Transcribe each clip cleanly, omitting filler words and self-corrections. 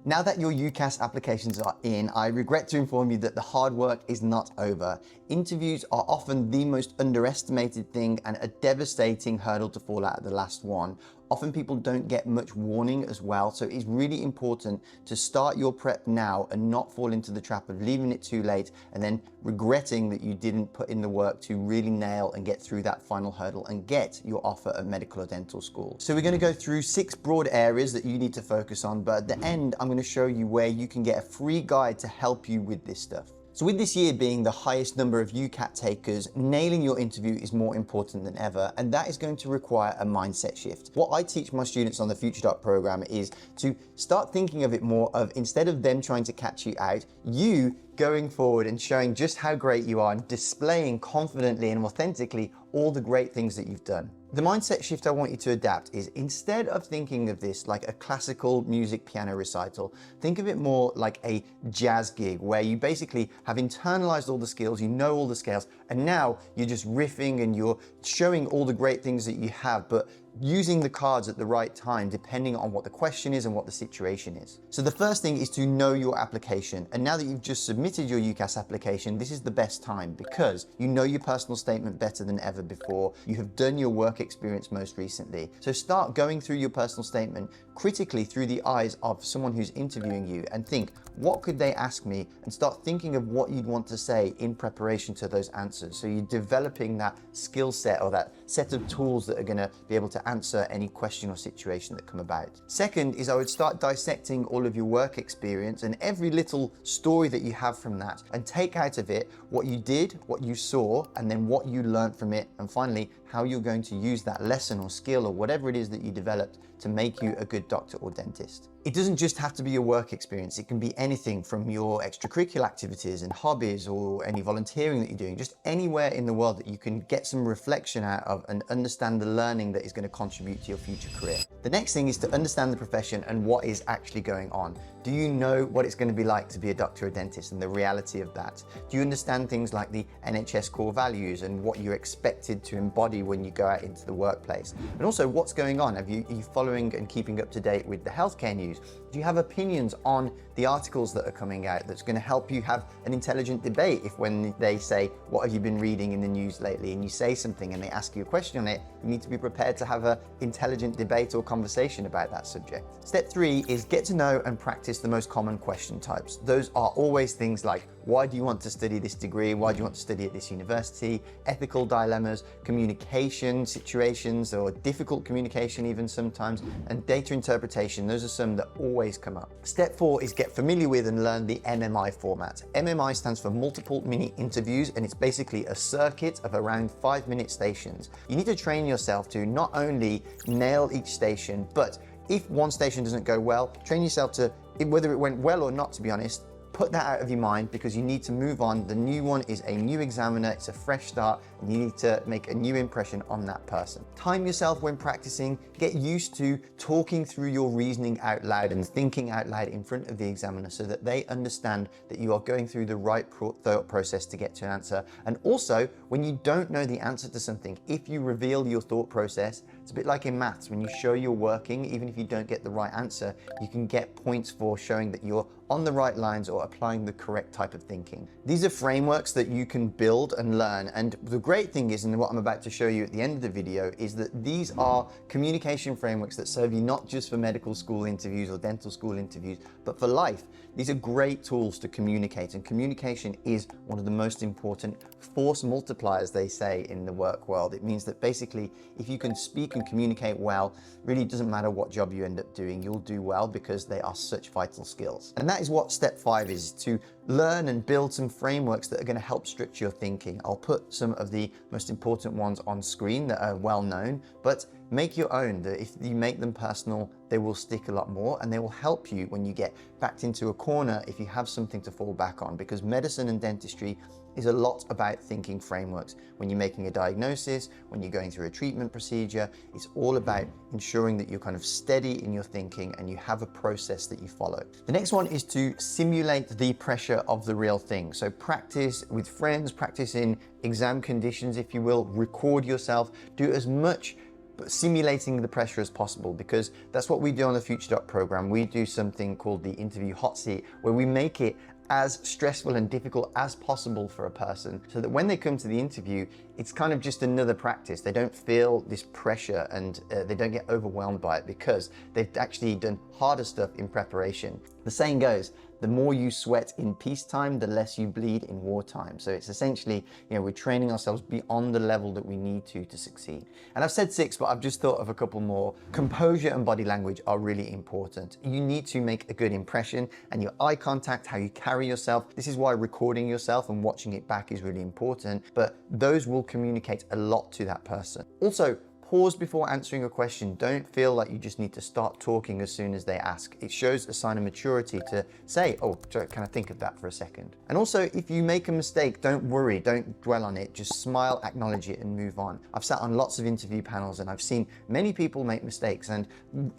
Now that your UCAS applications are in, I regret to inform you that the hard work is not over. Interviews are often the most underestimated thing and a devastating hurdle to fall out at the last one. Often people don't get much warning as well, so it's really important to start your prep now and not fall into the trap of leaving it too late and then regretting that you didn't put in the work to really nail and get through that final hurdle and get your offer at medical or dental school. So we're going to go through 6 broad areas that you need to focus on, but at the end I'm going to show you where you can get a free guide to help you with this stuff. So with this year being the highest number of UCAT takers, nailing your interview is more important than ever, and that is going to require a mindset shift. What I teach my students on the Future Doc program is to start thinking of it more of, instead of them trying to catch you out, you going forward and showing just how great you are and displaying confidently and authentically all the great things that you've done. The mindset shift I want you to adapt is, instead of thinking of this like a classical music piano recital, think of it more like a jazz gig where you basically have internalized all the skills, you know all the scales, and now you're just riffing and you're showing all the great things that you have, but using the cards at the right time depending on what the question is and what the situation is. So the first thing is to know your application. And now that you've just submitted your UCAS application, this is the best time because you know your personal statement better than ever before. You have done your work experience most recently. So start going through your personal statement critically through the eyes of someone who's interviewing you and think, what could they ask me? And start thinking of what you'd want to say in preparation to those answers. So you're developing that skill set or that set of tools that are going to be able to answer any question or situation that come about. Second is I would start dissecting all of your work experience and every little story that you have from that and take out of it what you did, what you saw, and then what you learned from it, and finally how you're going to use that lesson or skill or whatever it is that you developed to make you a good doctor or dentist. It doesn't just have to be your work experience. It can be anything from your extracurricular activities and hobbies or any volunteering that you're doing, just anywhere in the world that you can get some reflection out of and understand the learning that is going to contribute to your future career. The next thing is to understand the profession and what is actually going on. Do you know what it's going to be like to be a doctor or dentist and the reality of that? Do you understand things like the NHS core values and what you're expected to embody when you go out into the workplace? And also what's going on? Are you following and keeping up to date with the healthcare news? Do you have opinions on the articles that are coming out that's going to help you have an intelligent debate if when they say, what have you been reading in the news lately? And you say something and they ask you a question on it, you need to be prepared to have an intelligent debate or conversation about that subject. Step 3 is get to know and practice the most common question types. Those are always things like, why do you want to study this degree? Why do you want to study at this university? Ethical dilemmas, communication situations or difficult communication even sometimes, and data interpretation. Those are some that always come up. Step 4 is get familiar with and learn the MMI format. MMI stands for multiple mini interviews, and it's basically a circuit of around 5-minute stations. You need to train yourself to not only nail each station, but if one station doesn't go well, train yourself to, whether it went well or not, to be honest, put that out of your mind because you need to move on. The new one is a new examiner, it's a fresh start, and you need to make a new impression on that person. Time yourself when practicing, get used to talking through your reasoning out loud and thinking out loud in front of the examiner so that they understand that you are going through the right thought process to get to an answer. And also, when you don't know the answer to something, if you reveal your thought process, it's a bit like in maths, when you show you're working, even if you don't get the right answer, you can get points for showing that you're on the right lines or applying the correct type of thinking. These are frameworks that you can build and learn, and the great thing is, and what I'm about to show you at the end of the video, is that these are communication frameworks that serve you not just for medical school interviews or dental school interviews, but for life. These are great tools to communicate, and communication is one of the most important force multipliers, they say, in the work world. It means that basically, if you can speak and communicate well, really doesn't matter what job you end up doing, you'll do well because they are such vital skills. And that is what step 5 is, to learn and build some frameworks that are going to help structure your thinking. I'll put some of the most important ones on screen that are well known, but make your own. That if you make them personal, they will stick a lot more and they will help you when you get backed into a corner if you have something to fall back on, because medicine and dentistry is a lot about thinking frameworks. When you're making a diagnosis, when you're going through a treatment procedure, it's all about ensuring that you're kind of steady in your thinking and you have a process that you follow. The next one is to simulate the pressure of the real thing. So practice with friends, practice in exam conditions, if you will, record yourself, do as much but simulating the pressure as possible, because that's what we do on the Future Doc program. We do something called the interview hot seat, where we make it as stressful and difficult as possible for a person, so that when they come to the interview, it's kind of just another practice. They don't feel this pressure and they don't get overwhelmed by it, because they've actually done harder stuff in preparation. The saying goes, the more you sweat in peacetime, the less you bleed in wartime. So it's essentially, we're training ourselves beyond the level that we need to succeed. And I've said 6, but I've just thought of a couple more. Composure and body language are really important. You need to make a good impression, and your eye contact, how you carry yourself. This is why recording yourself and watching it back is really important, but those will communicate a lot to that person. Also, pause before answering a question. Don't feel like you just need to start talking as soon as they ask. It shows a sign of maturity to say, oh, can I think of that for a second? And also, if you make a mistake, don't worry, don't dwell on it. Just smile, acknowledge it, and move on. I've sat on lots of interview panels and I've seen many people make mistakes, and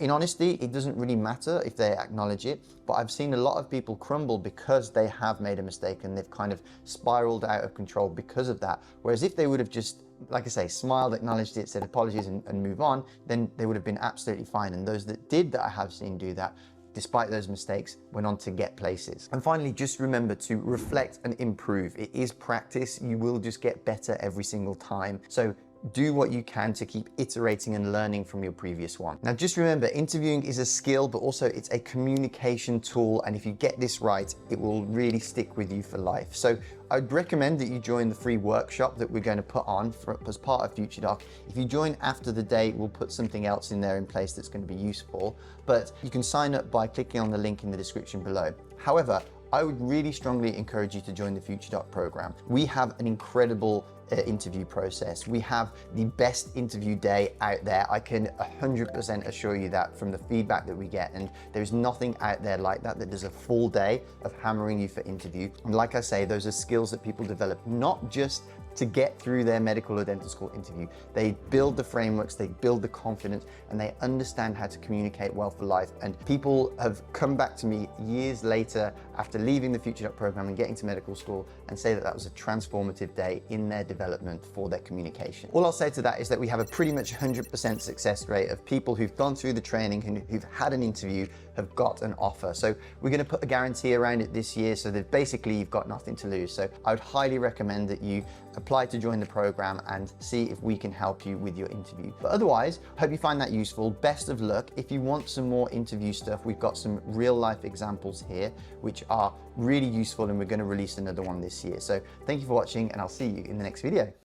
in honesty, it doesn't really matter if they acknowledge it, but I've seen a lot of people crumble because they have made a mistake and they've kind of spiraled out of control because of that. Whereas if they would have just, like I say, smiled, acknowledged it, said apologies and move on, then they would have been absolutely fine. And those that did, that I have seen do that, despite those mistakes, went on to get places. And finally, just remember to reflect and improve. It is practice. You will just get better every single time. So do what you can to keep iterating and learning from your previous one. Now, just remember, interviewing is a skill, but also it's a communication tool. And if you get this right, it will really stick with you for life. So I'd recommend that you join the free workshop that we're going to put on as part of Future Doc. If you join after the day, we'll put something else in there in place that's going to be useful, but you can sign up by clicking on the link in the description below. However, I would really strongly encourage you to join the Future Doc program. We have an incredible interview process. We have the best interview day out there. I can 100% assure you that from the feedback that we get, and there's nothing out there like that does a full day of hammering you for interview. And like I say, those are skills that people develop, not just to get through their medical or dental school interview. They build the frameworks, they build the confidence, and they understand how to communicate well for life. And people have come back to me years later after leaving the Future Doc program and getting to medical school and say that that was a transformative day in their development for their communication. All I'll say to that is that we have a pretty much 100% success rate of people who've gone through the training and who've had an interview have got an offer. So we're going to put a guarantee around it this year, so that basically you've got nothing to lose. So I would highly recommend that you apply to join the program and see if we can help you with your interview. But otherwise, hope you find that useful. Best of luck. If you want some more interview stuff, we've got some real life examples here, which are really useful, and we're going to release another one this year. So thank you for watching, and I'll see you in the next video.